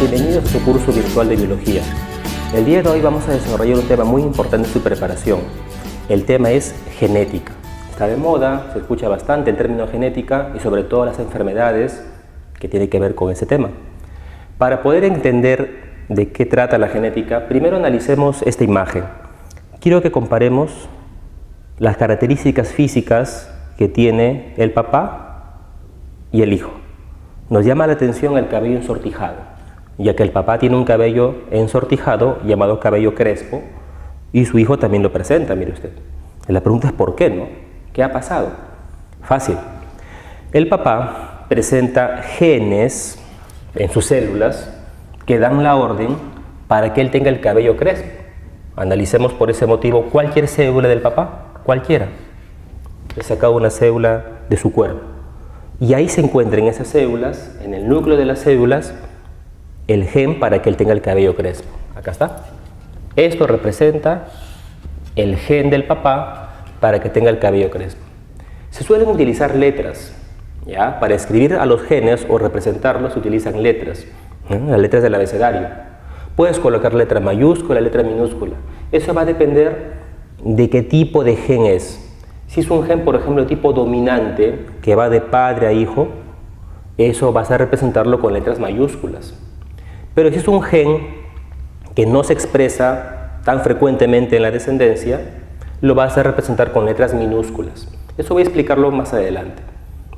Bienvenidos a su curso virtual de biología. El día de hoy vamos a desarrollar un tema muy importante en su preparación. El tema es genética. Está de moda, se escucha bastante el término genética y sobre todo las enfermedades que tienen que ver con ese tema. Para poder entender de qué trata la genética, primero analicemos esta imagen. Quiero que comparemos las características físicas que tiene el papá y el hijo. Nos llama la atención el cabello ensortijado, ya que el papá tiene un cabello ensortijado llamado cabello crespo y su hijo también lo presenta, mire usted. La pregunta es ¿por qué, no? ¿Qué ha pasado? Fácil. El papá presenta genes en sus células que dan la orden para que él tenga el cabello crespo. Analicemos por ese motivo cualquier célula del papá, cualquiera. He sacado una célula de su cuerpo y ahí se encuentra en esas células, en el núcleo de las células, el gen para que él tenga el cabello crespo. Acá está. Esto representa el gen del papá para que tenga el cabello crespo. Se suelen utilizar letras, ¿ya? Para escribir a los genes o representarlos se utilizan letras, las letras del abecedario. Puedes colocar letra mayúscula, letra minúscula. Eso va a depender de qué tipo de gen es. Si es un gen, por ejemplo, de tipo dominante, que va de padre a hijo, eso vas a representarlo con letras mayúsculas. Pero si es un gen que no se expresa tan frecuentemente en la descendencia, lo vas a representar con letras minúsculas. Eso voy a explicarlo más adelante.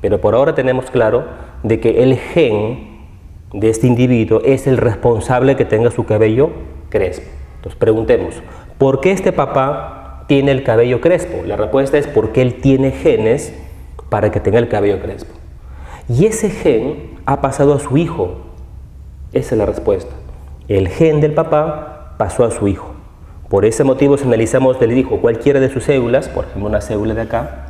Pero por ahora tenemos claro de que el gen de este individuo es el responsable que tenga su cabello crespo. Entonces preguntemos, ¿por qué este papá tiene el cabello crespo? La respuesta es porque él tiene genes para que tenga el cabello crespo. Y ese gen ha pasado a su hijo. Esa es la respuesta. El gen del papá pasó a su hijo. Por ese motivo, si analizamos del hijo cualquiera de sus células, por ejemplo una célula de acá,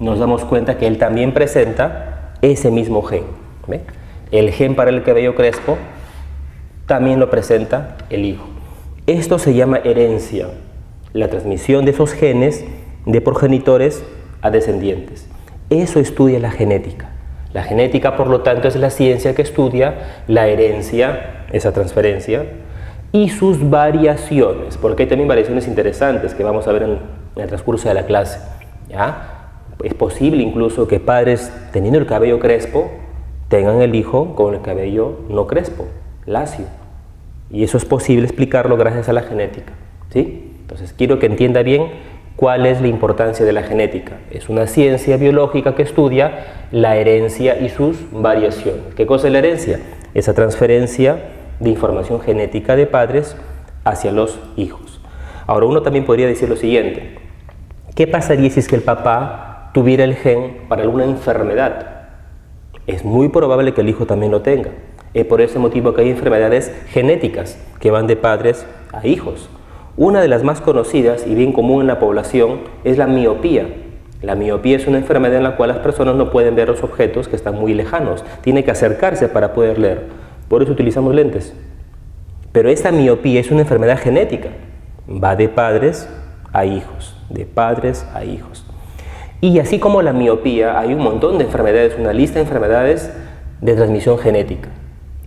nos damos cuenta que él también presenta ese mismo gen. ¿Ve? El gen para el cabello crespo también lo presenta el hijo. Esto se llama herencia, la transmisión de esos genes de progenitores a descendientes. Eso estudia la genética. La genética, por lo tanto, es la ciencia que estudia la herencia, esa transferencia, y sus variaciones, porque hay también variaciones interesantes que vamos a ver en el transcurso de la clase. ¿Ya? Es posible incluso que padres teniendo el cabello crespo tengan el hijo con el cabello no crespo, lacio. Y eso es posible explicarlo gracias a la genética. ¿Sí? Entonces quiero que entienda bien ¿cuál es la importancia de la genética? Es una ciencia biológica que estudia la herencia y sus variaciones. ¿Qué cosa es la herencia? Esa transferencia de información genética de padres hacia los hijos. Ahora uno también podría decir lo siguiente. ¿Qué pasaría si es que el papá tuviera el gen para alguna enfermedad? Es muy probable que el hijo también lo tenga. Es por ese motivo que hay enfermedades genéticas que van de padres a hijos. Una de las más conocidas y bien común en la población es la miopía. La miopía es una enfermedad en la cual las personas no pueden ver los objetos que están muy lejanos. Tienen que acercarse para poder leer. Por eso utilizamos lentes. Pero esta miopía es una enfermedad genética. Va de padres a hijos, de padres a hijos. Y así como la miopía, hay un montón de enfermedades, una lista de enfermedades de transmisión genética.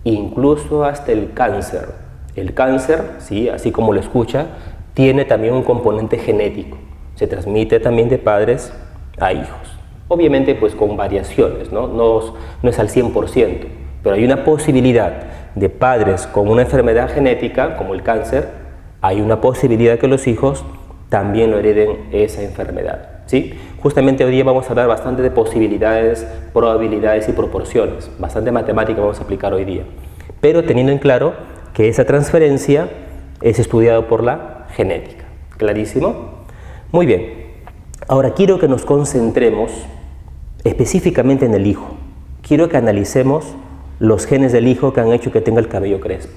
Incluso hasta el cáncer. El cáncer, sí, así como lo escucha, tiene también un componente genético. Se transmite también de padres a hijos. Obviamente pues con variaciones, no es al 100%, pero hay una posibilidad de padres con una enfermedad genética, como el cáncer, hay una posibilidad que los hijos también lo hereden esa enfermedad. ¿Sí? Justamente hoy día vamos a hablar bastante de posibilidades, probabilidades y proporciones. Bastante matemática vamos a aplicar hoy día. Pero teniendo en claro que esa transferencia es estudiada por la genética. ¿Clarísimo? Muy bien. Ahora quiero que nos concentremos específicamente en el hijo. Quiero que analicemos los genes del hijo que han hecho que tenga el cabello crespo.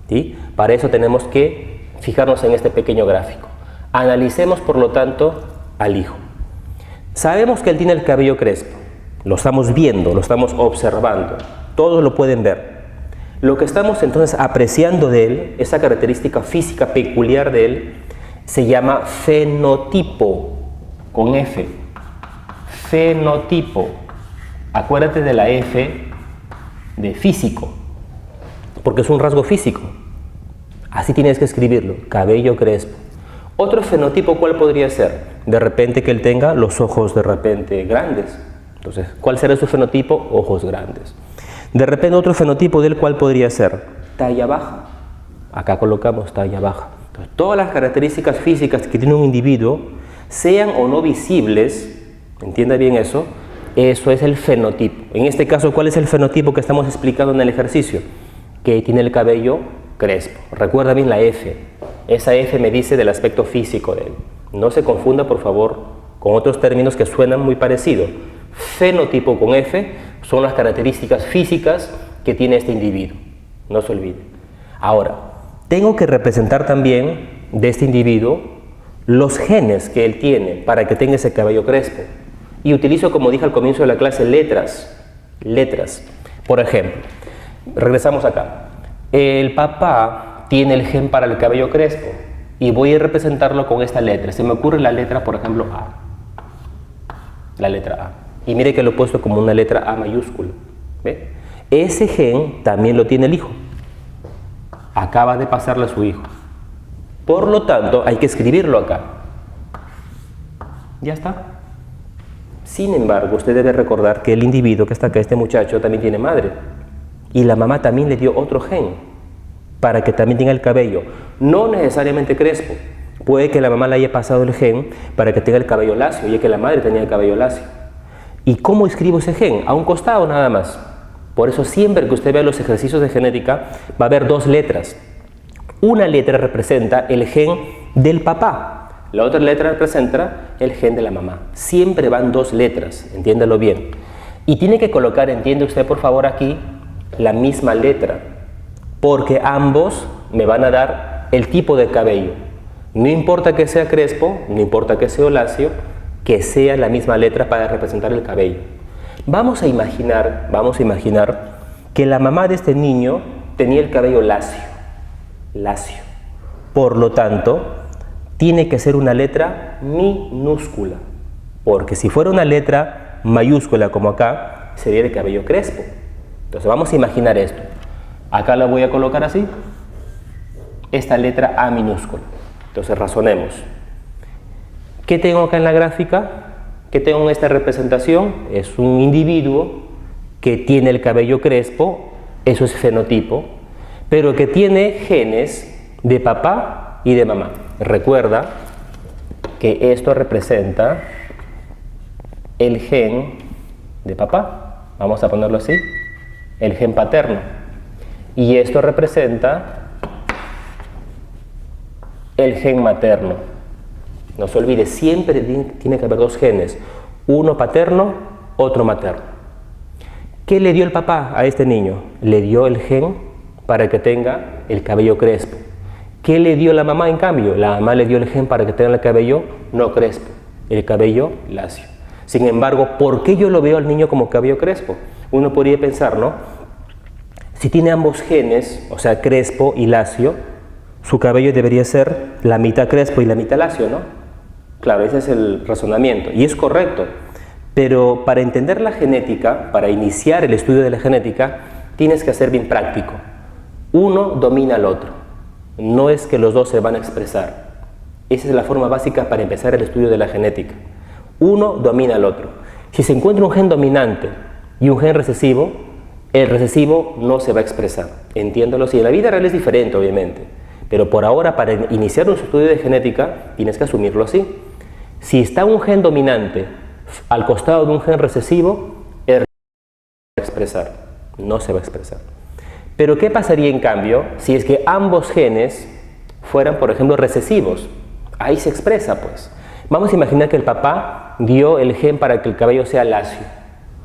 ¿Sí? Para eso tenemos que fijarnos en este pequeño gráfico. Analicemos, por lo tanto, al hijo. Sabemos que él tiene el cabello crespo. Lo estamos viendo, lo estamos observando. Todos lo pueden ver. Lo que estamos entonces apreciando de él, esa característica física peculiar de él, se llama fenotipo, con F. Fenotipo. Acuérdate de la F de físico, porque es un rasgo físico. Así tienes que escribirlo, cabello crespo. Otro fenotipo, ¿cuál podría ser? De repente que él tenga los ojos de repente grandes. Entonces, ¿cuál será su fenotipo? Ojos grandes. De repente otro fenotipo del cual podría ser talla baja. Acá colocamos talla baja. Entonces, todas las características físicas que tiene un individuo, sean o no visibles, entienda bien eso es el fenotipo. En este caso, ¿cuál es el fenotipo que estamos explicando en el ejercicio? Que tiene el cabello crespo. Recuerda bien la F. Esa F me dice del aspecto físico de él. No se confunda, por favor, con otros términos que suenan muy parecidos. Fenotipo con F son las características físicas que tiene este individuo. No se olvide. Ahora, tengo que representar también de este individuo los genes que él tiene para que tenga ese cabello crespo. Y utilizo, como dije al comienzo de la clase, letras. Letras. Por ejemplo, regresamos acá. El papá tiene el gen para el cabello crespo y voy a representarlo con esta letra. Se me ocurre la letra, por ejemplo, A. La letra A. Y mire que lo he puesto como una letra A mayúscula. ¿Ve? Ese gen también lo tiene el hijo. Acaba de pasarle a su hijo. Por lo tanto, hay que escribirlo acá. Ya está. Sin embargo, usted debe recordar que el individuo que está acá, este muchacho, también tiene madre. Y la mamá también le dio otro gen para que también tenga el cabello. No necesariamente crespo. Puede que la mamá le haya pasado el gen para que tenga el cabello lacio, ya que la madre tenía el cabello lacio. ¿Y cómo escribo ese gen? A un costado nada más. Por eso siempre que usted vea los ejercicios de genética, va a haber dos letras. Una letra representa el gen del papá. La otra letra representa el gen de la mamá. Siempre van dos letras, entiéndalo bien. Y tiene que colocar, entiende usted por favor aquí, la misma letra. Porque ambos me van a dar el tipo de cabello. No importa que sea crespo, no importa que sea lacio, que sea la misma letra para representar el cabello. Vamos a imaginar que la mamá de este niño tenía el cabello lacio. Lacio. Por lo tanto, tiene que ser una letra minúscula, porque si fuera una letra mayúscula como acá, sería el cabello crespo. Entonces vamos a imaginar esto. Acá la voy a colocar así, esta letra A minúscula. Entonces razonemos. ¿Qué tengo acá en la gráfica? ¿Qué tengo en esta representación? Es un individuo que tiene el cabello crespo, eso es fenotipo, pero que tiene genes de papá y de mamá. Recuerda que esto representa el gen de papá, vamos a ponerlo así, el gen paterno, y esto representa el gen materno. No se olvide, siempre tiene que haber dos genes, uno paterno, otro materno. ¿Qué le dio el papá a este niño? Le dio el gen para que tenga el cabello crespo. ¿Qué le dio la mamá en cambio? La mamá le dio el gen para que tenga el cabello no crespo, el cabello lacio. Sin embargo, ¿por qué yo lo veo al niño como cabello crespo? Uno podría pensar, ¿no? Si tiene ambos genes, o sea, crespo y lacio, su cabello debería ser la mitad crespo y la mitad lacio, ¿no? Claro, ese es el razonamiento, y es correcto. Pero para entender la genética, para iniciar el estudio de la genética, tienes que ser bien práctico. Uno domina al otro. No es que los dos se van a expresar. Esa es la forma básica para empezar el estudio de la genética. Uno domina al otro. Si se encuentra un gen dominante y un gen recesivo, el recesivo no se va a expresar. Entiéndalo, si en la vida real es diferente, obviamente. Pero por ahora, para iniciar un estudio de genética, tienes que asumirlo así. Si está un gen dominante al costado de un gen recesivo, el recesivo se va a expresar. No se va a expresar. Pero ¿qué pasaría en cambio si es que ambos genes fueran, por ejemplo, recesivos? Ahí se expresa, pues. Vamos a imaginar que el papá dio el gen para que el cabello sea lacio.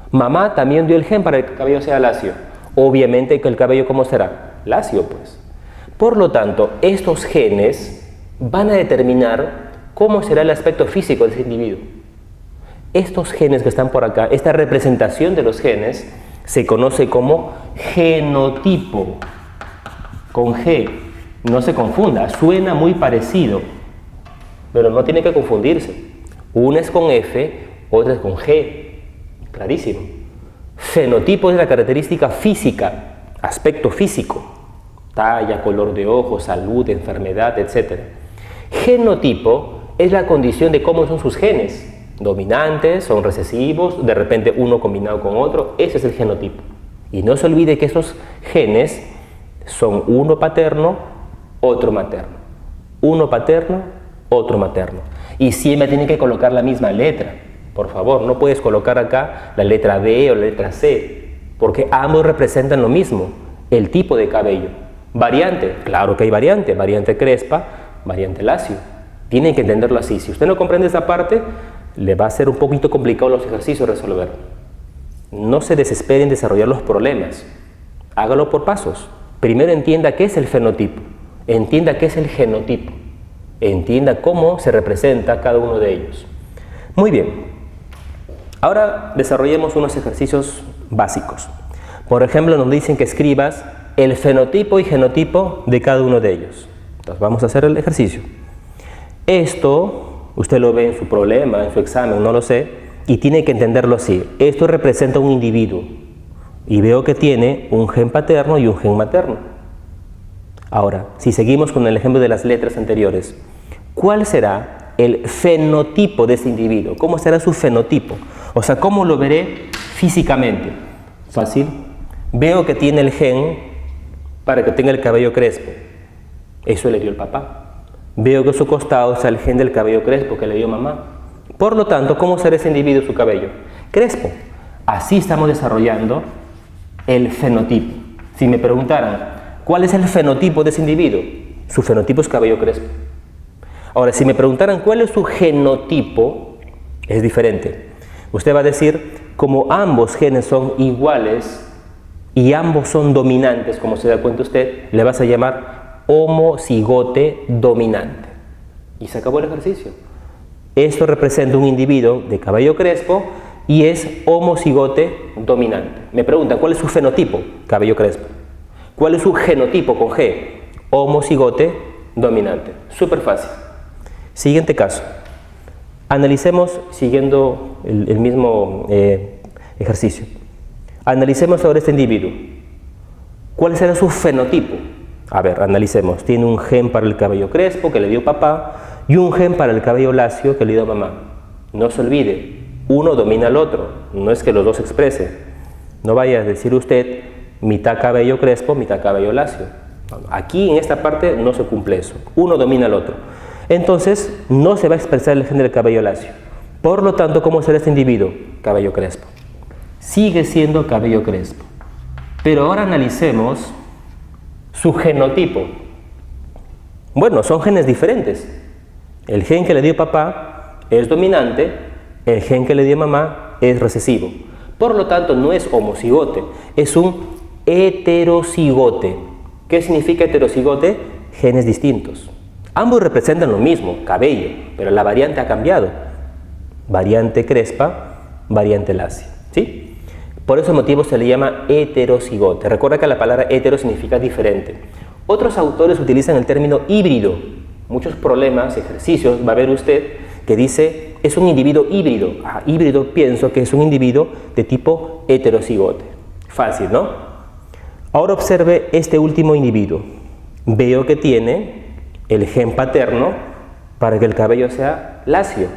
Mamá también dio el gen para que el cabello sea lacio. Obviamente que el cabello, ¿cómo será? Lacio, pues. Por lo tanto, estos genes van a determinar cómo será el aspecto físico de ese individuo. Estos genes que están por acá, esta representación de los genes, se conoce como genotipo, con G. No se confunda, suena muy parecido, pero no tiene que confundirse. Una es con F, otra es con G, clarísimo. Fenotipo es la característica física, aspecto físico, talla, color de ojos, salud, enfermedad, etc. Genotipo es la condición de cómo son sus genes, dominantes, son recesivos, de repente uno combinado con otro, ese es el genotipo. Y no se olvide que esos genes son uno paterno, otro materno. Uno paterno, otro materno. Y siempre tienen que colocar la misma letra. Por favor, no puedes colocar acá la letra B o la letra C, porque ambos representan lo mismo, el tipo de cabello. Variante, claro que hay variante, variante crespa, variante lacio. Tienen que entenderlo así. Si usted no comprende esa parte, le va a ser un poquito complicado los ejercicios resolver. No se desespere en desarrollar los problemas. Hágalo por pasos. Primero entienda qué es el fenotipo, entienda qué es el genotipo, entienda cómo se representa cada uno de ellos. Muy bien. Ahora desarrollemos unos ejercicios básicos. Por ejemplo, nos dicen que escribas el fenotipo y genotipo de cada uno de ellos. Entonces vamos a hacer el ejercicio. Esto, usted lo ve en su problema, en su examen, no lo sé, y tiene que entenderlo así. Esto representa un individuo y veo que tiene un gen paterno y un gen materno. Ahora, si seguimos con el ejemplo de las letras anteriores, ¿cuál será el fenotipo de ese individuo? ¿Cómo será su fenotipo? O sea, ¿cómo lo veré físicamente? Fácil. Veo que tiene el gen para que tenga el cabello crespo. Eso le dio el papá. Veo que a su costado está el gen del cabello crespo que le dio mamá. Por lo tanto, ¿cómo será ese individuo su cabello? Crespo. Así estamos desarrollando el fenotipo. Si me preguntaran, ¿cuál es el fenotipo de ese individuo? Su fenotipo es cabello crespo. Ahora, si me preguntaran cuál es su genotipo, es diferente. Usted va a decir, como ambos genes son iguales y ambos son dominantes, como se da cuenta usted, le vas a llamar homocigote dominante. Y se acabó el ejercicio. Esto representa un individuo de cabello crespo y es homocigote dominante. Me preguntan, ¿cuál es su fenotipo? Cabello crespo. ¿Cuál es su genotipo con G? Homocigote dominante. Súper fácil. Siguiente caso. Analicemos, siguiendo el mismo ejercicio. Analicemos ahora este individuo. ¿Cuál será su fenotipo? A ver, analicemos. Tiene un gen para el cabello crespo que le dio papá y un gen para el cabello lacio que le dio mamá. No se olvide, uno domina al otro. No es que los dos se expresen. No vaya a decir usted mitad cabello crespo, mitad cabello lacio. Aquí en esta parte no se cumple eso. Uno domina al otro. Entonces no se va a expresar el gen del cabello lacio. Por lo tanto, ¿cómo será este individuo? Cabello crespo. Sigue siendo cabello crespo. Pero ahora analicemos su genotipo. Bueno, son genes diferentes. El gen que le dio papá es dominante, el gen que le dio mamá es recesivo. Por lo tanto, no es homocigote, es un heterocigote. ¿Qué significa heterocigote? Genes distintos. Ambos representan lo mismo, cabello, pero la variante ha cambiado. Variante crespa, variante lacia. ¿Sí? Por ese motivo se le llama heterocigote. Recuerda que la palabra hetero significa diferente. Otros autores utilizan el término híbrido. Muchos problemas, ejercicios, va a ver usted que dice es un individuo híbrido. Híbrido pienso que es un individuo de tipo heterocigote. Fácil, ¿no? Ahora observe este último individuo. Veo que tiene el gen paterno para que el cabello sea lacio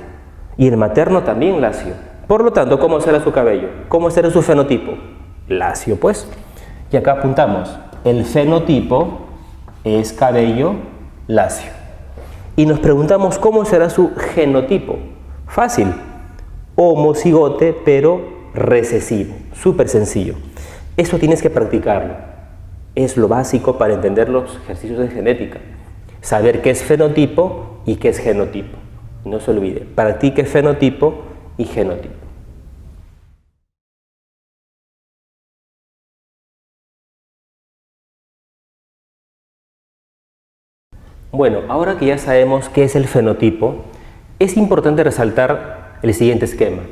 y el materno también lacio. Por lo tanto, ¿cómo será su cabello? ¿Cómo será su fenotipo? Lacio, pues. Y acá apuntamos, el fenotipo es cabello lacio. Y nos preguntamos, ¿cómo será su genotipo? Fácil, homocigote, pero recesivo. Súper sencillo. Eso tienes que practicarlo. Es lo básico para entender los ejercicios de genética. Saber qué es fenotipo y qué es genotipo. No se olvide, practique fenotipo y genotipo. Bueno, ahora que ya sabemos qué es el fenotipo, es importante resaltar el siguiente esquema.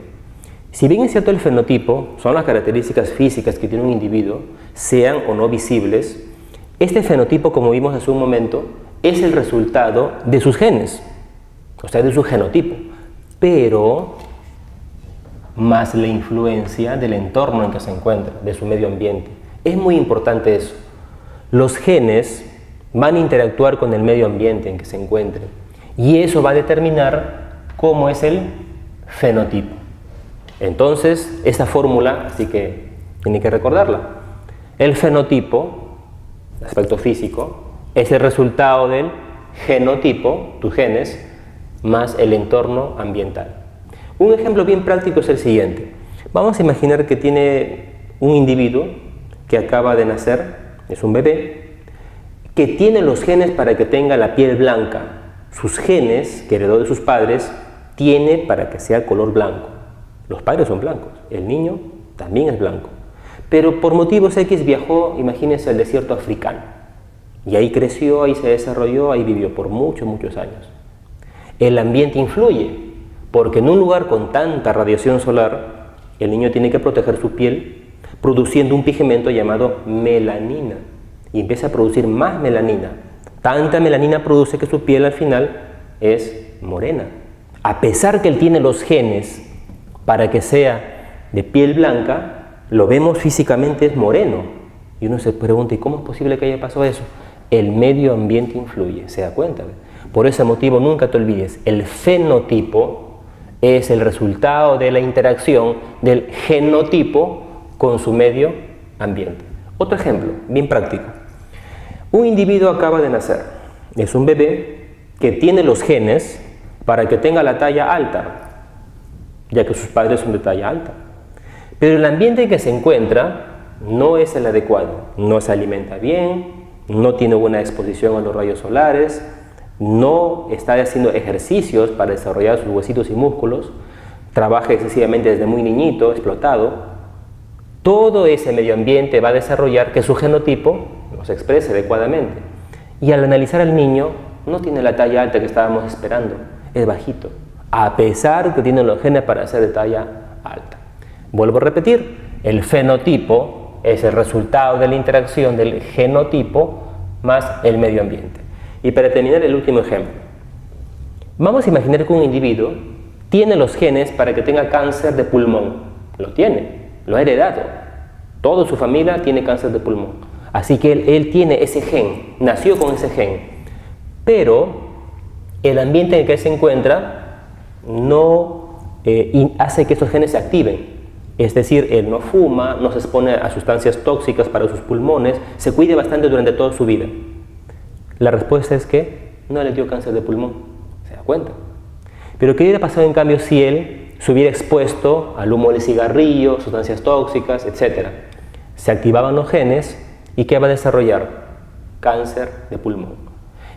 Si bien es cierto el fenotipo, son las características físicas que tiene un individuo, sean o no visibles, este fenotipo, como vimos hace un momento, es el resultado de sus genes, o sea, de su genotipo, pero más la influencia del entorno en que se encuentra, de su medio ambiente. Es muy importante eso. Los genes van a interactuar con el medio ambiente en que se encuentren y eso va a determinar cómo es el fenotipo. Entonces, esta fórmula, así que tiene que recordarla. El fenotipo, aspecto físico, es el resultado del genotipo, tus genes, más el entorno ambiental. Un ejemplo bien práctico es el siguiente. Vamos a imaginar que tiene un individuo que acaba de nacer, es un bebé, que tiene los genes para que tenga la piel blanca. Sus genes, que heredó de sus padres, tiene para que sea color blanco. Los padres son blancos, el niño también es blanco. Pero por motivos X viajó, imagínense, al desierto africano. Y ahí creció, ahí se desarrolló, ahí vivió por muchos años. El ambiente influye, porque en un lugar con tanta radiación solar, el niño tiene que proteger su piel produciendo un pigmento llamado melanina. Y empieza a producir más melanina. Tanta melanina produce que su piel al final es morena. A pesar que él tiene los genes para que sea de piel blanca, lo vemos físicamente es moreno. Y uno se pregunta, ¿y cómo es posible que haya pasado eso? El medio ambiente influye, ¿se da cuenta? Por ese motivo nunca te olvides, el fenotipo es el resultado de la interacción del genotipo con su medio ambiente. Otro ejemplo, bien práctico. Un individuo acaba de nacer, es un bebé que tiene los genes para que tenga la talla alta, ya que sus padres son de talla alta. Pero el ambiente en que se encuentra no es el adecuado, no se alimenta bien, no tiene buena exposición a los rayos solares, no está haciendo ejercicios para desarrollar sus huesitos y músculos, trabaja excesivamente desde muy niñito, explotado. Todo ese medio ambiente va a desarrollar que su genotipo no se exprese adecuadamente. Y al analizar al niño, no tiene la talla alta que estábamos esperando, es bajito, a pesar que tiene los genes para ser de talla alta. Vuelvo a repetir, el fenotipo es el resultado de la interacción del genotipo más el medio ambiente. Y para terminar, el último ejemplo. Vamos a imaginar que un individuo tiene los genes para que tenga cáncer de pulmón. Lo tiene, lo ha heredado. Toda su familia tiene cáncer de pulmón. Así que él tiene ese gen, nació con ese gen. Pero el ambiente en el que se encuentra no hace que estos genes se activen. Es decir, él no fuma, no se expone a sustancias tóxicas para sus pulmones, se cuida bastante durante toda su vida. La respuesta es que no le dio cáncer de pulmón, ¿se da cuenta? Pero ¿qué hubiera pasado en cambio si él se hubiera expuesto al humo del cigarrillo, sustancias tóxicas, etc.? Se activaban los genes y ¿qué va a desarrollar? Cáncer de pulmón.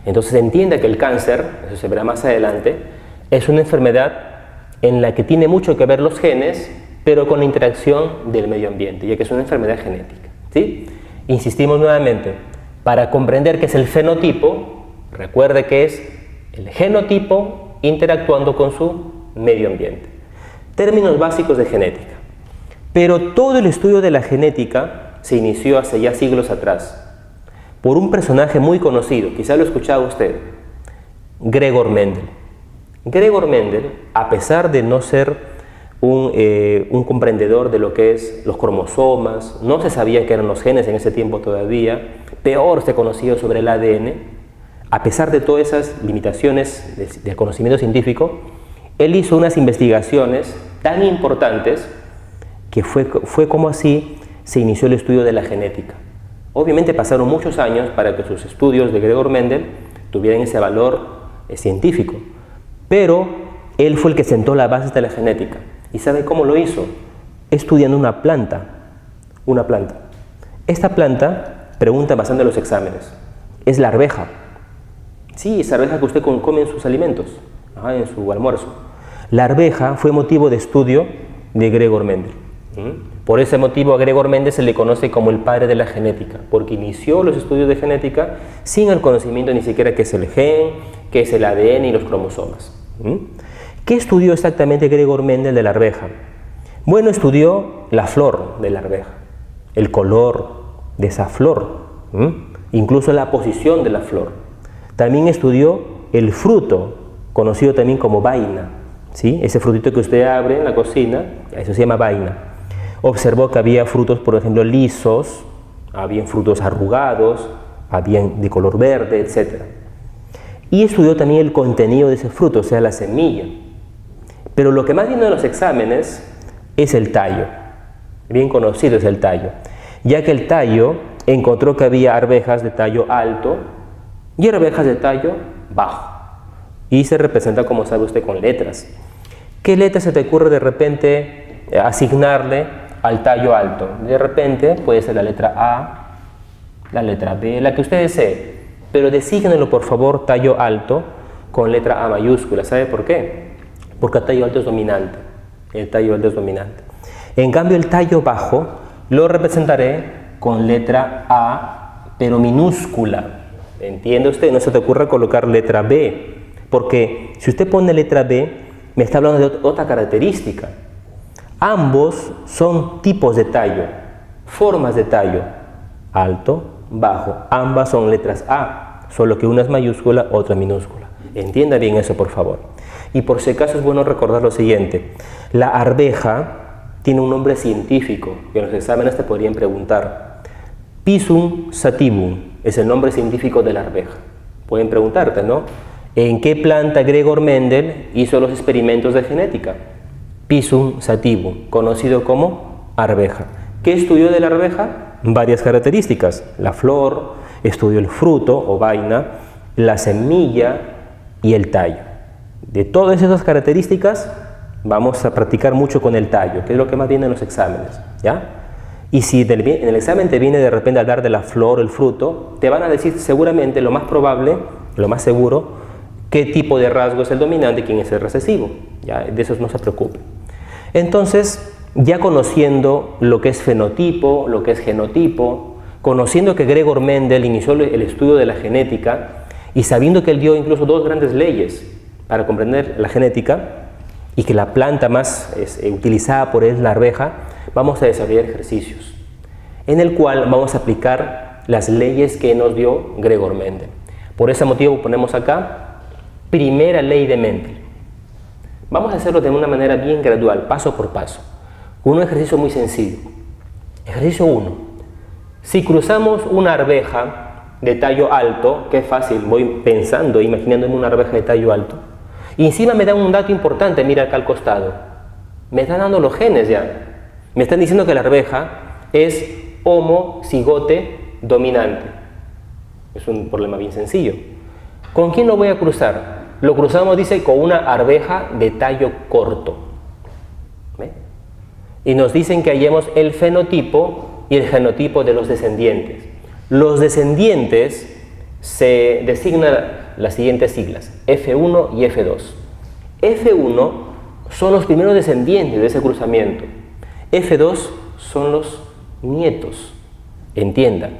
Entonces se entiende que el cáncer, eso se verá más adelante, es una enfermedad en la que tiene mucho que ver los genes, pero con la interacción del medio ambiente, ya que es una enfermedad genética, ¿sí? Insistimos nuevamente, para comprender qué es el fenotipo, recuerde que es el genotipo interactuando con su medio ambiente. Términos básicos de genética. Pero todo el estudio de la genética se inició hace ya siglos atrás por un personaje muy conocido, quizá lo ha escuchado usted, Gregor Mendel. Gregor Mendel, a pesar de no ser un comprendedor de lo que es los cromosomas, no se sabía qué eran los genes en ese tiempo todavía, peor se conocía sobre el ADN, a pesar de todas esas limitaciones del conocimiento científico, él hizo unas investigaciones tan importantes que fue como así se inició el estudio de la genética. Obviamente pasaron muchos años para que sus estudios de Gregor Mendel tuvieran ese valor científico, pero él fue el que sentó las bases de la genética. ¿Y sabe cómo lo hizo? Estudiando una planta. Esta planta, pregunta bastante en los exámenes, es la arveja. Sí, esa arveja que usted come en sus alimentos, en su almuerzo. La arveja fue motivo de estudio de Gregor Mendel. Por ese motivo a Gregor Mendel se le conoce como el padre de la genética, porque inició los estudios de genética sin el conocimiento ni siquiera qué es el gen, qué es el ADN y los cromosomas. ¿Qué estudió exactamente Gregor Mendel de la arveja? Bueno, estudió la flor de la arveja, el color de esa flor, incluso la posición de la flor. También estudió el fruto, conocido también como vaina, ¿sí? Ese frutito que usted abre en la cocina, eso se llama vaina. Observó que había frutos, por ejemplo, lisos, había frutos arrugados, había de color verde, etc. Y estudió también el contenido de ese fruto, o sea, la semilla. Pero lo que más viene en los exámenes es el tallo. Bien conocido es el tallo, ya que el tallo encontró que había arvejas de tallo alto y arvejas de tallo bajo. Y se representa, como sabe usted, con letras. ¿Qué letra se te ocurre de repente asignarle al tallo alto? De repente puede ser la letra A, la letra B, la que usted desee. Pero desígnelo, por favor, tallo alto con letra A mayúscula. ¿Sabe por qué? Porque el tallo alto es dominante. El tallo alto es dominante. En cambio, el tallo bajo lo representaré con letra A, pero minúscula. ¿Entiende usted? No se te ocurra colocar letra B, porque si usted pone letra B, me está hablando de otra característica. Ambos son tipos de tallo, formas de tallo, alto, bajo. Ambas son letras A, solo que una es mayúscula, otra minúscula. Entienda bien eso, por favor. Y por si acaso es bueno recordar lo siguiente: la arveja tiene un nombre científico que en los exámenes te podrían preguntar. Pisum sativum es el nombre científico de la arveja. Pueden preguntarte, ¿no? ¿En qué planta Gregor Mendel hizo los experimentos de genética? Pisum sativum, conocido como arveja. ¿Qué estudió de la arveja? Varias características. La flor, estudió el fruto o vaina, la semilla y el tallo. De todas esas características vamos a practicar mucho con el tallo, que es lo que más viene en los exámenes, ¿ya? Y si en el examen te viene de repente a hablar de la flor o el fruto, te van a decir seguramente, lo más probable, lo más seguro, qué tipo de rasgo es el dominante y quién es el recesivo. ¿Ya? De eso no se preocupe. Entonces, ya conociendo lo que es fenotipo, lo que es genotipo, conociendo que Gregor Mendel inició el estudio de la genética y sabiendo que él dio incluso dos grandes leyes para comprender la genética y que la planta más utilizada por él es la arveja, vamos a desarrollar ejercicios en el cual vamos a aplicar las leyes que nos dio Gregor Mendel. Por ese motivo ponemos acá primera ley de Mendel. Vamos a hacerlo de una manera bien gradual, paso por paso, con un ejercicio muy sencillo. Ejercicio 1. Si cruzamos una arveja de tallo alto, que es fácil, voy pensando, imaginándome una arveja de tallo alto, y encima me dan un dato importante, mira acá al costado, me están dando los genes ya, me están diciendo que la arveja es homocigote dominante. Es un problema bien sencillo. ¿Con quién lo voy a cruzar? Lo cruzamos, dice, con una arveja de tallo corto. ¿Ve? Y nos dicen que hallemos el fenotipo y el genotipo de los descendientes. Los descendientes se designan las siguientes siglas, F1 y F2. F1 son los primeros descendientes de ese cruzamiento. F2 son los nietos. Entienda,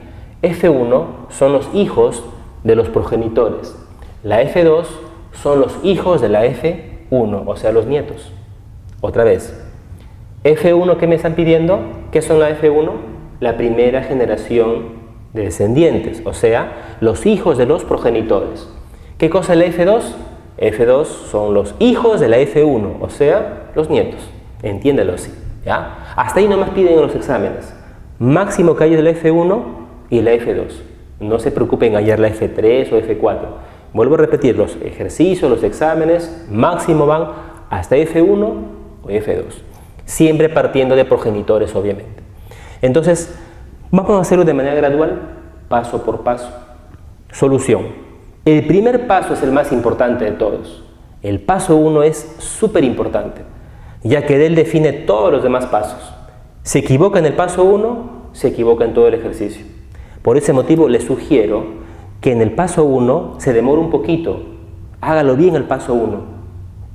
F1 son los hijos de los progenitores. La F2 son los hijos de la F1, o sea, los nietos. Otra vez, F1, ¿qué me están pidiendo? ¿Qué son la F1? La primera generación de descendientes, o sea, los hijos de los progenitores. ¿Qué cosa es la F2? F2 son los hijos de la F1, o sea, los nietos. Entiéndelo así, ¿ya? Hasta ahí nomás piden en los exámenes. Máximo que haya de la F1 y la F2. No se preocupen en hallar la F3 o F4. Vuelvo a repetir, los ejercicios, los exámenes, máximo van hasta F1 o F2. Siempre partiendo de progenitores, obviamente. Entonces, vamos a hacerlo de manera gradual, paso por paso. Solución. El primer paso es el más importante de todos. El paso 1 es súper importante, ya que de él define todos los demás pasos. Se equivoca en el paso 1, se equivoca en todo el ejercicio. Por ese motivo le sugiero que en el paso 1 se demore un poquito, hágalo bien el paso 1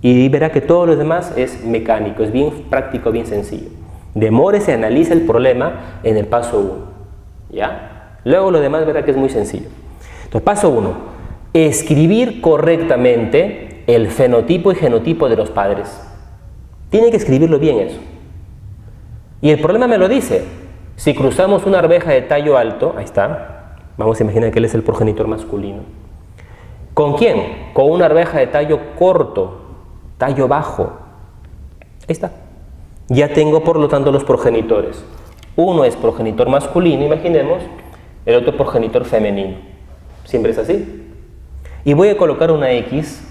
y verá que todo lo demás es mecánico, es bien práctico, bien sencillo. Demórese, analice el problema en el paso 1, ¿ya? Luego lo demás verá que es muy sencillo. Entonces, paso 1, escribir correctamente el fenotipo y genotipo de los padres. Tiene que escribirlo bien eso. Y el problema me lo dice. Si cruzamos una arveja de tallo alto, ahí está, vamos a imaginar que él es el progenitor masculino. ¿Con quién? Con una arveja de tallo corto, tallo bajo. Ahí está. Ya tengo, por lo tanto, los progenitores. Uno es progenitor masculino, imaginemos, el otro progenitor femenino. Siempre es así. Y voy a colocar una X,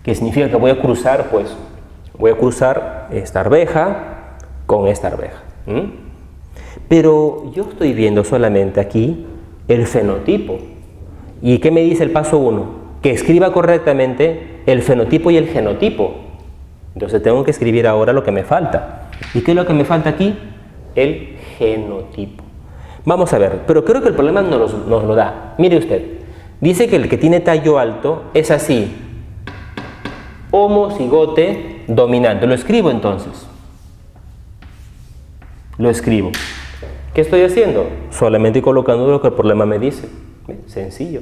que significa que voy a cruzar, pues, voy a cruzar esta arveja con esta arveja. Pero yo estoy viendo solamente aquí el fenotipo. ¿Y qué me dice el paso 1? Que escriba correctamente el fenotipo y el genotipo. Entonces tengo que escribir ahora lo que me falta. ¿Y qué es lo que me falta aquí? El genotipo. Vamos a ver, pero creo que el problema nos lo da. Mire usted, dice que el que tiene tallo alto es así. Homocigote dominante. Lo escribo entonces. Lo escribo. ¿Qué estoy haciendo? Solamente colocando lo que el problema me dice. Sencillo.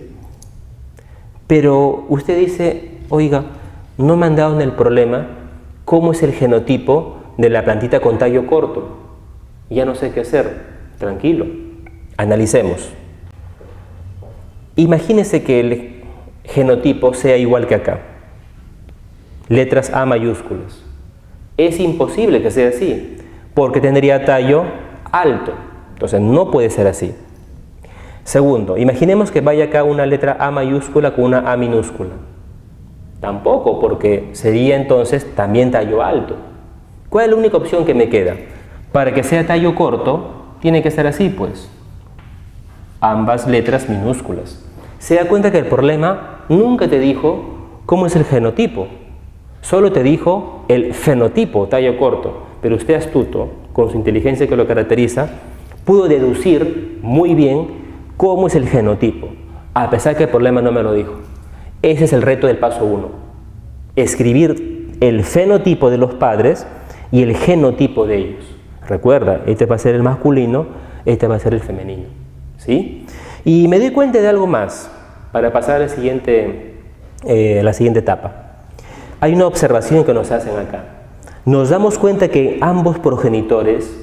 Pero usted dice, oiga, no me han dado en el problema cómo es el genotipo de la plantita con tallo corto. Ya no sé qué hacer. Tranquilo. Analicemos. Imagínese que el genotipo sea igual que acá. Letras A mayúsculas. Es imposible que sea así, porque tendría tallo alto. Entonces no puede ser así. Segundo, imaginemos que vaya acá una letra A mayúscula con una A minúscula. Tampoco, porque sería entonces también tallo alto. ¿Cuál es la única opción que me queda? Para que sea tallo corto, tiene que ser así, pues. Ambas letras minúsculas. Se da cuenta que el problema nunca te dijo cómo es el genotipo. Solo te dijo el fenotipo, tallo corto. Pero usted, astuto, con su inteligencia que lo caracteriza, pudo deducir muy bien cómo es el genotipo, a pesar que el problema no me lo dijo. Ese es el reto del paso 1. Escribir el fenotipo de los padres y el genotipo de ellos. Recuerda, este va a ser el masculino, este va a ser el femenino. ¿Sí? Y me doy cuenta de algo más para pasar a la siguiente etapa. Hay una observación que nos hacen acá. Nos damos cuenta que ambos progenitores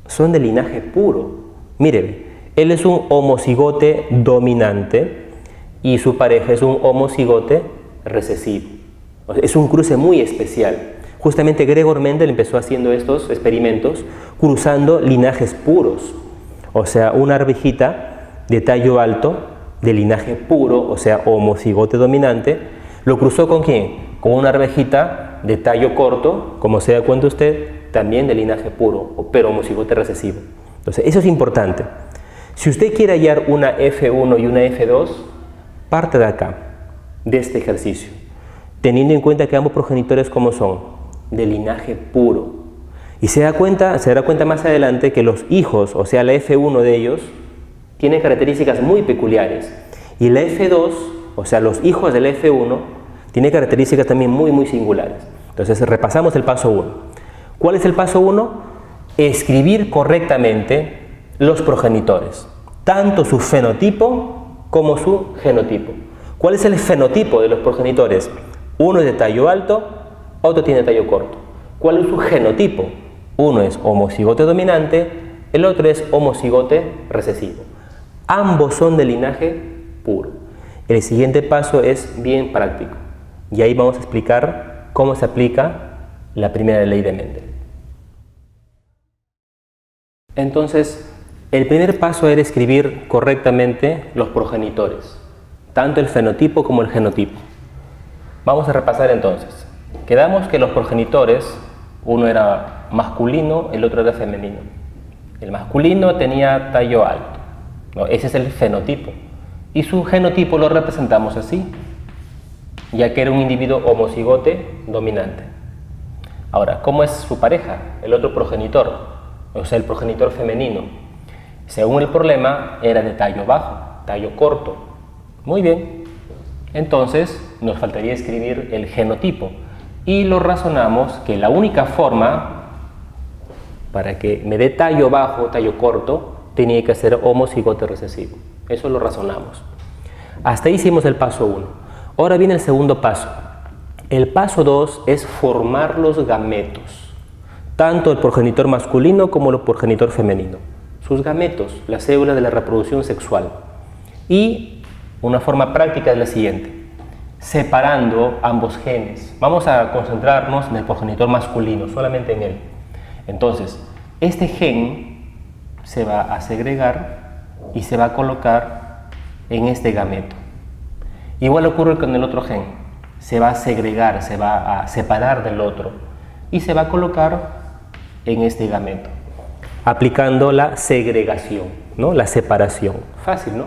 son de linaje puro. Mire, él es un homocigote dominante y su pareja es un homocigote recesivo. Es un cruce muy especial. Justamente Gregor Mendel empezó haciendo estos experimentos cruzando linajes puros. O sea, una arvejita de tallo alto, de linaje puro, o sea, homocigote dominante, lo cruzó ¿con quién? Con una arvejita de tallo corto, como se da cuenta usted, también de linaje puro, pero homocigote recesivo. Entonces, eso es importante. Si usted quiere hallar una F1 y una F2, parte de acá, de este ejercicio, teniendo en cuenta que ambos progenitores, ¿cómo son? De linaje puro. Y se dará cuenta más adelante que los hijos, o sea, la F1 de ellos, tienen características muy peculiares. Y la F2, o sea, los hijos de la F1, tienen características también muy singulares. Entonces, repasamos el paso 1. ¿Cuál es el paso 1? Escribir correctamente los progenitores, tanto su fenotipo como su genotipo. ¿Cuál es el fenotipo de los progenitores? Uno es de tallo alto, otro tiene tallo corto. ¿Cuál es su genotipo? Uno es homocigote dominante, el otro es homocigote recesivo. Ambos son de linaje puro. El siguiente paso es bien práctico y ahí vamos a explicar cómo se aplica la primera ley de Mendel. Entonces, el primer paso era escribir correctamente los progenitores, tanto el fenotipo como el genotipo. Vamos a repasar entonces. Quedamos que los progenitores, uno era masculino, el otro era femenino. El masculino tenía tallo alto, ¿no? Ese es el fenotipo. Y su genotipo lo representamos así, ya que era un individuo homocigote dominante. Ahora, ¿cómo es su pareja? El otro progenitor, o sea, el progenitor femenino. Según el problema, era de tallo bajo, tallo corto. Muy bien. Entonces, nos faltaría escribir el genotipo. Y lo razonamos que la única forma para que me dé tallo bajo, tallo corto, tenía que ser homocigote recesivo. Eso lo razonamos. Hasta ahí hicimos el paso 1. Ahora viene el segundo paso. El paso 2 es formar los gametos, tanto el progenitor masculino como el progenitor femenino. Sus gametos, la célula de la reproducción sexual. Y una forma práctica es la siguiente: separando ambos genes. Vamos a concentrarnos en el progenitor masculino, solamente en él. Entonces, este gen se va a segregar y se va a colocar en este gameto. Igual ocurre con el otro gen. Se va a segregar, se va a separar del otro y se va a colocar en este gameto, aplicando la segregación, ¿no? La separación. Fácil, ¿no?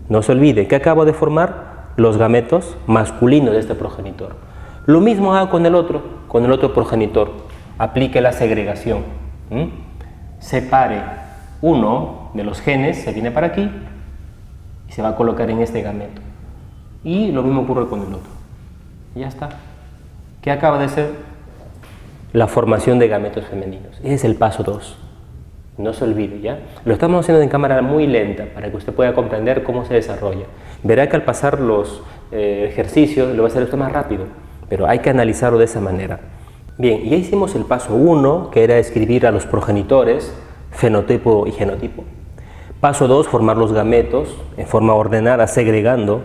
No se olvide que acabo de formar los gametos masculinos de este progenitor. Lo mismo hago con el otro progenitor. Aplique la segregación. Separe uno de los genes, se viene para aquí y se va a colocar en este gameto. Y lo mismo ocurre con el otro. Y ya está. ¿Qué acaba de ser? La formación de gametos femeninos. Ese es el paso 2. No se olvide, ¿ya? Lo estamos haciendo en cámara muy lenta para que usted pueda comprender cómo se desarrolla. Verá que al pasar los ejercicios lo va a hacer usted más rápido, pero hay que analizarlo de esa manera. Bien, ya hicimos el paso 1, que era escribir a los progenitores, fenotipo y genotipo. Paso 2, formar los gametos en forma ordenada, segregando.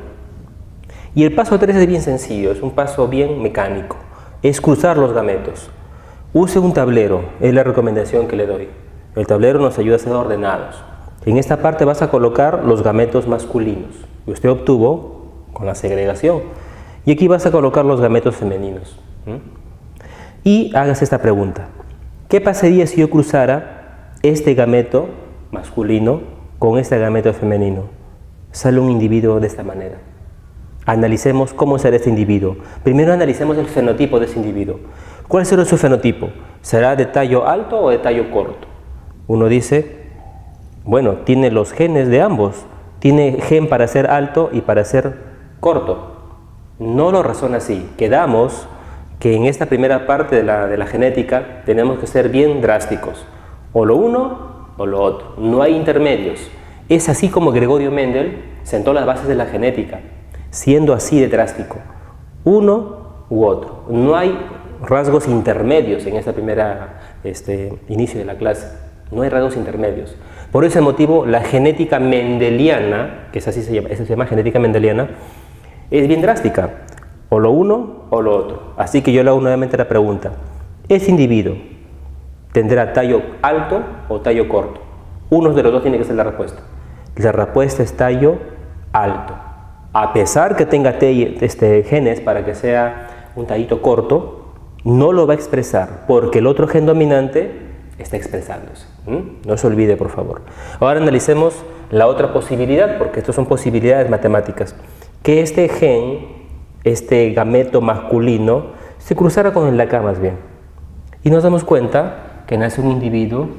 Y el paso 3 es bien sencillo, es un paso bien mecánico. Es cruzar los gametos. Use un tablero, es la recomendación que le doy. El tablero nos ayuda a ser ordenados. En esta parte vas a colocar los gametos masculinos que usted obtuvo con la segregación. Y aquí vas a colocar los gametos femeninos. Y hagas esta pregunta: ¿qué pasaría si yo cruzara este gameto masculino con este gameto femenino? Sale un individuo de esta manera. Analicemos cómo será este individuo. Primero analicemos el fenotipo de ese individuo. ¿Cuál será su fenotipo? ¿Será de tallo alto o de tallo corto? Uno dice, bueno, tiene los genes de ambos. Tiene gen para ser alto y para ser corto. No lo razona así. Quedamos que en esta primera parte de la genética tenemos que ser bien drásticos. O lo uno o lo otro. No hay intermedios. Es así como Gregorio Mendel sentó las bases de la genética, siendo así de drástico. Uno u otro. No hay rasgos intermedios en esta primera inicio de la clase. No hay rasgos intermedios. Por ese motivo, la genética mendeliana, que es así se llama genética mendeliana, es bien drástica. O lo uno o lo otro. Así que yo le hago nuevamente la pregunta: ¿ese individuo tendrá tallo alto o tallo corto? Uno de los dos tiene que ser la respuesta. La respuesta es tallo alto. A pesar que tenga genes para que sea un tallito corto, no lo va a expresar porque el otro gen dominante está expresándose. No se olvide, por favor. Ahora analicemos la otra posibilidad, porque estas son posibilidades matemáticas. Que este gen, este gameto masculino, se cruzara con el de acá más bien. Y nos damos cuenta que nace un individuo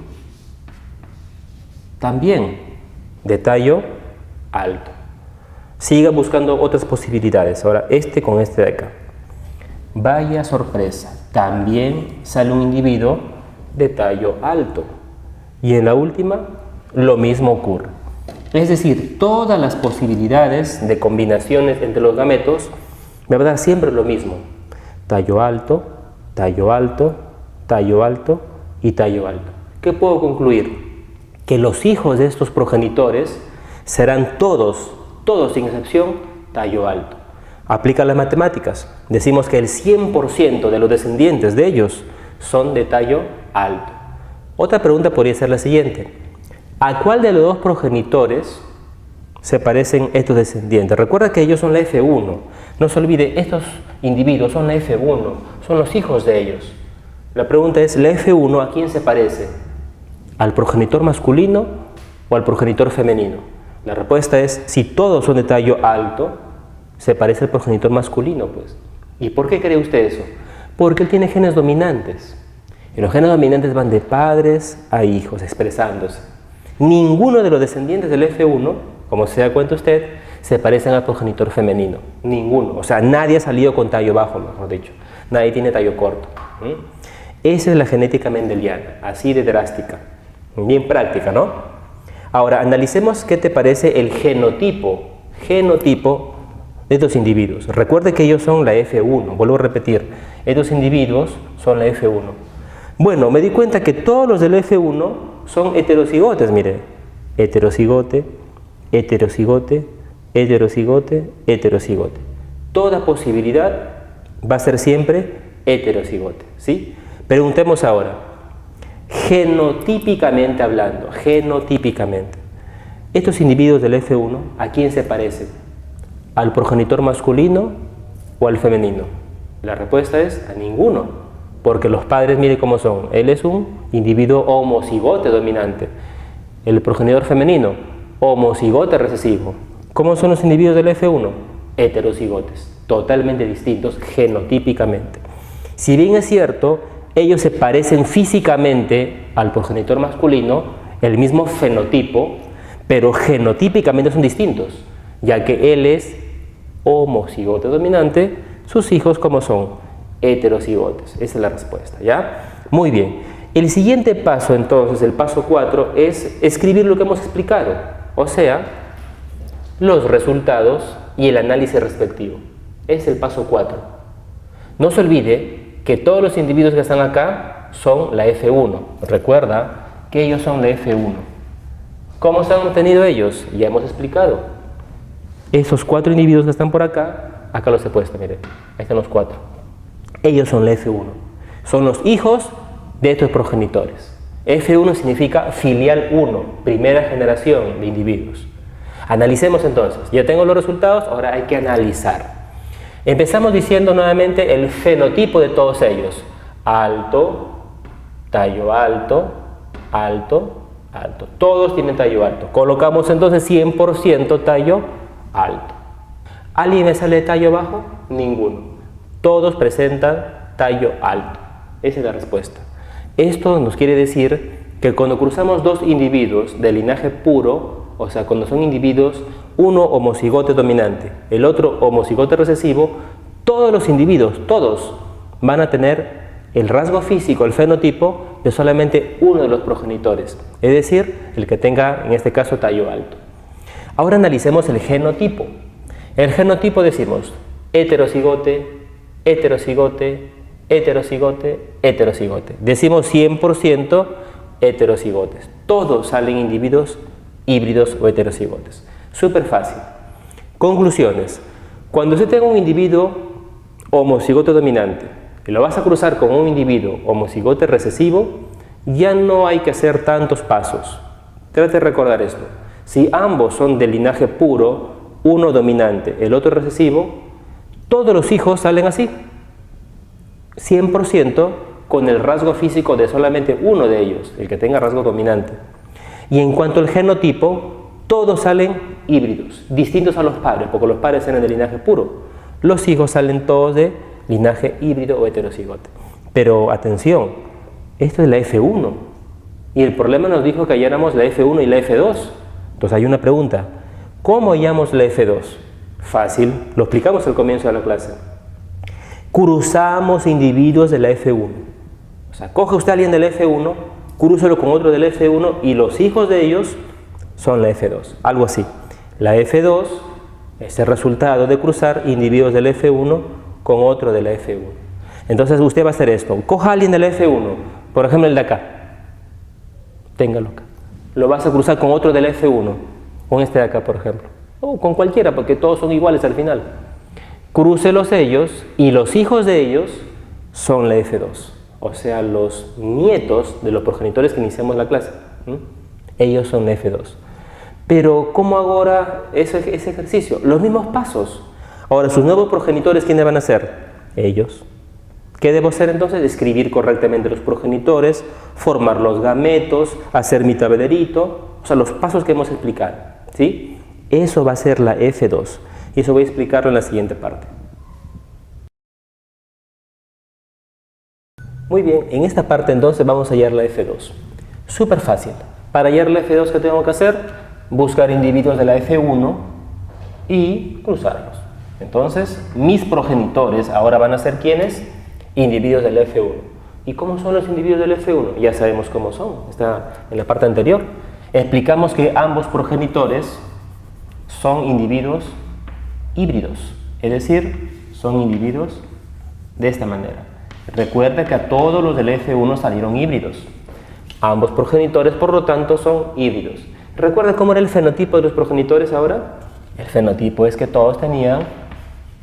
también de tallo alto. Siga buscando otras posibilidades. Ahora con este de acá. Vaya sorpresa, también sale un individuo de tallo alto. Y en la última, lo mismo ocurre. Es decir, todas las posibilidades de combinaciones entre los gametos me va a dar siempre lo mismo. Tallo alto, tallo alto, tallo alto y tallo alto. ¿Qué puedo concluir? Que los hijos de estos progenitores serán todos sin excepción, tallo alto. Aplica las matemáticas. Decimos que el 100% de los descendientes de ellos son de tallo alto. Otra pregunta podría ser la siguiente: ¿a cuál de los dos progenitores se parecen estos descendientes? Recuerda que ellos son la F1. No se olvide, estos individuos son la F1, son los hijos de ellos. La pregunta es, ¿la F1 a quién se parece? ¿Al progenitor masculino o al progenitor femenino? La respuesta es, si todos son de tallo alto, se parece al progenitor masculino, pues. ¿Y por qué cree usted eso? Porque él tiene genes dominantes. Y los genes dominantes van de padres a hijos, expresándose. Ninguno de los descendientes del F1, como se da cuenta usted, se parecen al progenitor femenino. Ninguno. O sea, nadie ha salido con tallo bajo, mejor dicho. Nadie tiene tallo corto. Esa es la genética mendeliana, así de drástica. Bien práctica, ¿no? Ahora, analicemos qué te parece el genotipo de estos individuos. Recuerde que ellos son la F1, vuelvo a repetir, estos individuos son la F1. Bueno, me di cuenta que todos los del F1 son heterocigotes, mire. Heterocigote, heterocigote, heterocigote, heterocigote. Toda posibilidad va a ser siempre heterocigote, ¿sí? Preguntemos ahora, genotípicamente hablando, genotípicamente, estos individuos del F1, ¿a quién se parecen? ¿Al progenitor masculino o al femenino? La respuesta es a ninguno, porque los padres, mire cómo son. Él es un individuo homocigote dominante. El progenitor femenino, homocigote recesivo. ¿Cómo son los individuos del F1? Heterocigotes, totalmente distintos genotípicamente. Si bien es cierto, ellos se parecen físicamente al progenitor masculino, el mismo fenotipo, pero genotípicamente son distintos, ya que él es homocigote dominante, sus hijos como son heterocigotes. Esa es la respuesta, ¿ya? Muy bien. El siguiente paso entonces, el paso 4, es escribir lo que hemos explicado, o sea, los resultados y el análisis respectivo. Es el paso 4. No se olvide que todos los individuos que están acá son la F1. Recuerda que ellos son la F1. ¿Cómo se han obtenido ellos? Ya hemos explicado. Esos 4 individuos que están por acá, acá los he puesto, miren, ahí están los 4. Ellos son la F1. Son los hijos de estos progenitores. F1 significa filial 1, primera generación de individuos. Analicemos entonces. Ya tengo los resultados, ahora hay que analizar. Empezamos diciendo nuevamente el fenotipo de todos ellos. Alto, tallo alto, alto, alto. Todos tienen tallo alto. Colocamos entonces 100% tallo alto. ¿Alguien me sale de tallo bajo? Ninguno. Todos presentan tallo alto. Esa es la respuesta. Esto nos quiere decir que cuando cruzamos dos individuos de linaje puro, o sea, cuando son individuos, uno homocigote dominante, el otro homocigote recesivo, todos los individuos, todos, van a tener el rasgo físico, el fenotipo, de solamente uno de los progenitores, es decir, el que tenga, en este caso, tallo alto. Ahora analicemos el genotipo. El genotipo decimos heterocigote, heterocigote, heterocigote, heterocigote. Decimos 100% heterocigotes. Todos salen individuos híbridos o heterocigotes. Súper fácil. Conclusiones. Cuando usted tenga un individuo homocigote dominante y lo vas a cruzar con un individuo homocigote recesivo, ya no hay que hacer tantos pasos. Trate de recordar esto. Si ambos son de linaje puro, uno dominante, el otro recesivo, todos los hijos salen así. 100% con el rasgo físico de solamente uno de ellos, el que tenga rasgo dominante. Y en cuanto al genotipo, todos salen híbridos, distintos a los padres, porque los padres eran de linaje puro. Los hijos salen todos de linaje híbrido o heterocigote. Pero atención, esto es la F1. Y el problema nos dijo que halláramos la F1 y la F2. Entonces hay una pregunta, ¿cómo hallamos la F2? Fácil, lo explicamos al comienzo de la clase. Cruzamos individuos de la F1. O sea, coge usted a alguien del F1, crúzalo con otro del F1 y los hijos de ellos son la F2. Algo así. La F2 es el resultado de cruzar individuos del F1 con otro de la F1. Entonces usted va a hacer esto. Coja a alguien del F1, por ejemplo el de acá. Téngalo acá. Lo vas a cruzar con otro del F1, con este de acá, por ejemplo. O con cualquiera, porque todos son iguales al final. Crúcelos ellos y los hijos de ellos son la F2, o sea, los nietos de los progenitores que iniciamos la clase. Ellos son la F2. Pero ¿cómo hago ahora ese ejercicio? Los mismos pasos. Ahora, sus nuevos progenitores, ¿quiénes van a ser? Ellos. ¿Qué debo hacer entonces? Escribir correctamente los progenitores, formar los gametos, hacer mi tablerito, o sea, los pasos que hemos explicado, ¿sí? Eso va a ser la F2. Y eso voy a explicarlo en la siguiente parte. Muy bien, en esta parte entonces vamos a hallar la F2. Súper fácil. Para hallar la F2, ¿qué tengo que hacer? Buscar individuos de la F1 y cruzarlos. Entonces, mis progenitores ahora van a ser ¿quiénes? Individuos de la F1. ¿Y cómo son los individuos del F1? Ya sabemos cómo son. Está en la parte anterior. Explicamos que ambos progenitores son individuos híbridos, es decir, son individuos de esta manera. Recuerda que a todos los del F1 salieron híbridos. Ambos progenitores, por lo tanto, son híbridos. ¿Recuerda cómo era el fenotipo de los progenitores ahora? El fenotipo es que todos tenían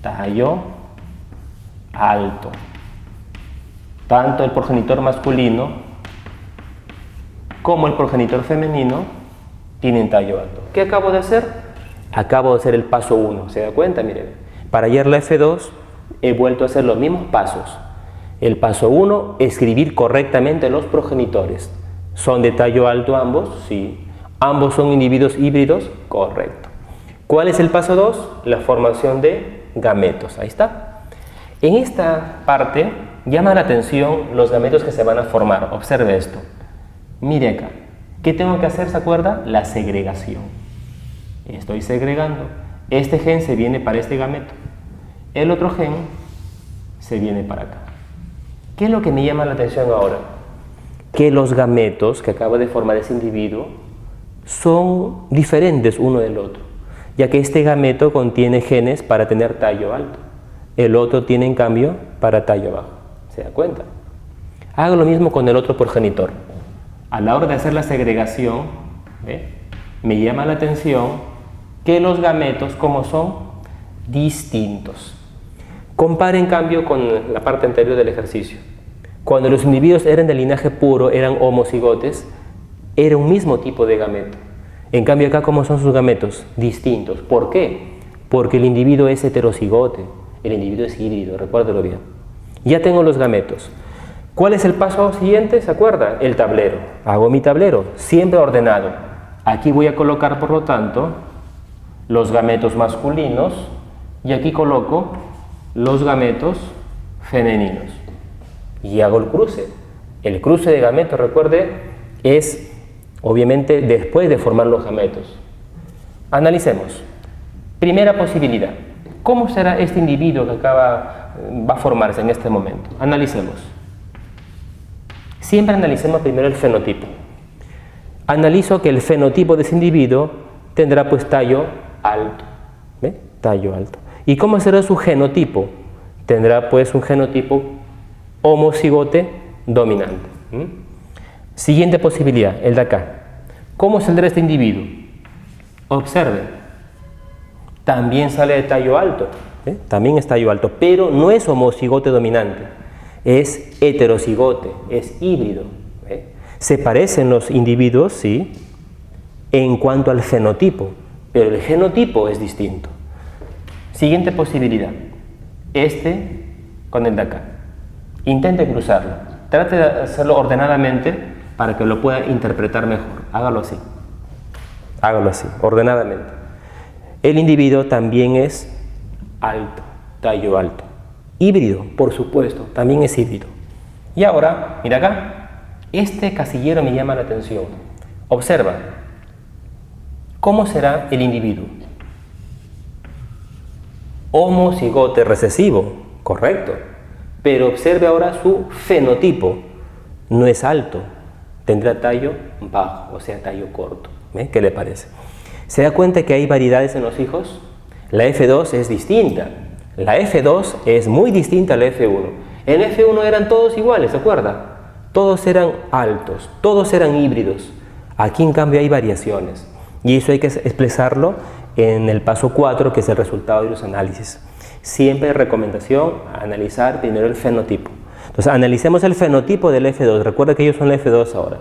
tallo alto. Tanto el progenitor masculino como el progenitor femenino tienen tallo alto. ¿Qué acabo de hacer? Acabo de hacer el paso 1. ¿Se da cuenta? Miren, para hallar la F2 he vuelto a hacer los mismos pasos. El paso 1, escribir correctamente los progenitores. ¿Son de tallo alto ambos? Sí. ¿Ambos son individuos híbridos? Correcto. ¿Cuál es el paso 2? La formación de gametos. Ahí está. En esta parte llama la atención los gametos que se van a formar. Observe esto. Mire acá. ¿Qué tengo que hacer? ¿Se acuerda? La segregación. Estoy segregando. Este gen se viene para este gameto. El otro gen se viene para acá. ¿Qué es lo que me llama la atención ahora? Que los gametos que acaba de formar ese individuo son diferentes uno del otro, ya que este gameto contiene genes para tener tallo alto, el otro tiene en cambio para tallo bajo. ¿Se da cuenta? Hago lo mismo con el otro progenitor. A la hora de hacer la segregación, me llama la atención que los gametos, como son, distintos. Compare en cambio con la parte anterior del ejercicio. Cuando los individuos eran de linaje puro, eran homocigotes, era un mismo tipo de gameto. En cambio acá, ¿cómo son sus gametos? Distintos. ¿Por qué? Porque el individuo es heterocigote, el individuo es híbrido, recuérdelo bien. Ya tengo los gametos. ¿Cuál es el paso siguiente? ¿Se acuerda? El tablero. Hago mi tablero, siempre ordenado. Aquí voy a colocar, por lo tanto, los gametos masculinos y aquí coloco los gametos femeninos. Y hago el cruce. El cruce de gametos, recuerde, es obviamente después de formar los gametos. Analicemos. Primera posibilidad. ¿Cómo será este individuo que va a formarse en este momento? Analicemos. Siempre analicemos primero el fenotipo. Analizo que el fenotipo de ese individuo tendrá pues tallo alto. ¿Ve? Tallo alto. ¿Y cómo será su genotipo? Tendrá pues un genotipo homocigote dominante. Siguiente posibilidad, el de acá. ¿Cómo saldrá este individuo? Observe. También sale de tallo alto. También es tallo alto, pero no es homocigote dominante. Es heterocigote, es híbrido. Se parecen los individuos, sí, en cuanto al fenotipo, pero el genotipo es distinto. Siguiente posibilidad. Este con el de acá. Intente cruzarlo. Trate de hacerlo ordenadamente para que lo pueda interpretar mejor. Hágalo así. Hágalo así, ordenadamente. El individuo también es alto, tallo alto. Híbrido, por supuesto, también es híbrido. Y ahora, mira acá. Este casillero me llama la atención. Observa. ¿Cómo será el individuo? Homocigote recesivo, correcto. Pero observe ahora su fenotipo. No es alto, tendrá tallo bajo, o sea, tallo corto. ¿Qué le parece? ¿Se da cuenta que hay variedades en los hijos? La F2 es distinta. La F2 es muy distinta a la F1. En F1 eran todos iguales, ¿se acuerda? Todos eran altos, todos eran híbridos. Aquí en cambio hay variaciones. Y eso hay que expresarlo en el paso 4, que es el resultado de los análisis. Siempre recomendación, analizar primero el fenotipo. Entonces, analicemos el fenotipo del F2. Recuerda que ellos son la F2 ahora.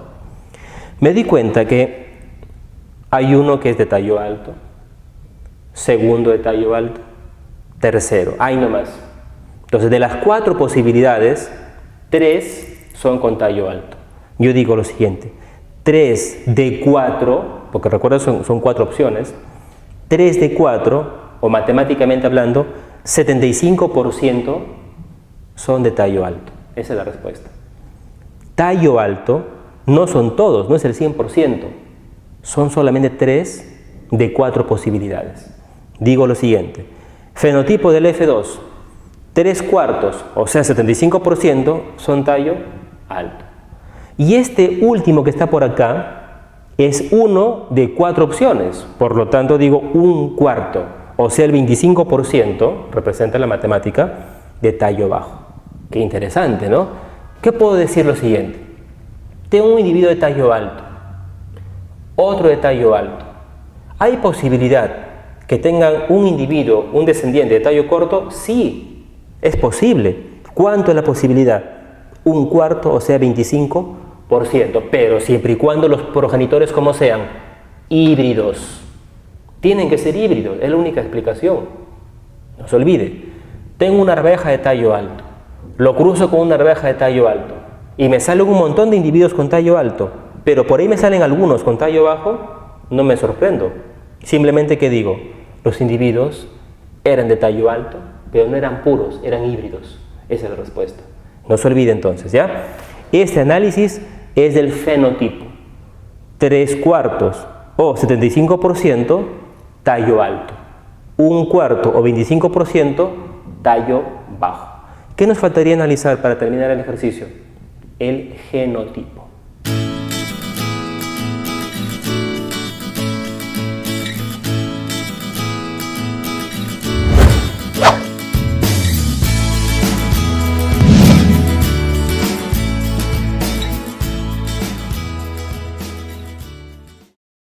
Me di cuenta que hay uno que es de tallo alto, segundo de tallo alto, tercero, ahí nomás. Entonces, de las 4 posibilidades, 3 son con tallo alto. Yo digo lo siguiente, 3 de 4, porque recuerda son 4 opciones, 3 de 4, o matemáticamente hablando, 75% son de tallo alto. Esa es la respuesta. Tallo alto no son todos, no es el 100%. Son solamente 3 de 4 posibilidades. Digo lo siguiente. Fenotipo del F2. 3/4, o sea 75% son tallo alto. Y este último que está por acá es 1 de 4 opciones. Por lo tanto digo 1/4. O sea, el 25% representa la matemática de tallo bajo. Qué interesante, ¿no? ¿Qué puedo decir lo siguiente? Tengo un individuo de tallo alto, otro de tallo alto. ¿Hay posibilidad que tengan un individuo, un descendiente de tallo corto? Sí, es posible. ¿Cuánto es la posibilidad? Un cuarto, o sea, 25%, pero siempre y cuando los progenitores, como sean, híbridos. Tienen que ser híbridos, es la única explicación. No se olvide, tengo una arveja de tallo alto, lo cruzo con una arveja de tallo alto y me salen un montón de individuos con tallo alto, pero por ahí me salen algunos con tallo bajo, no me sorprendo. Simplemente que digo, los individuos eran de tallo alto, pero no eran puros, eran híbridos. Esa es la respuesta. No se olvide entonces, ¿ya? Este análisis es del fenotipo. 3/4 o 75% tallo alto. 1/4 o 25% tallo bajo. ¿Qué nos faltaría analizar para terminar el ejercicio? El genotipo.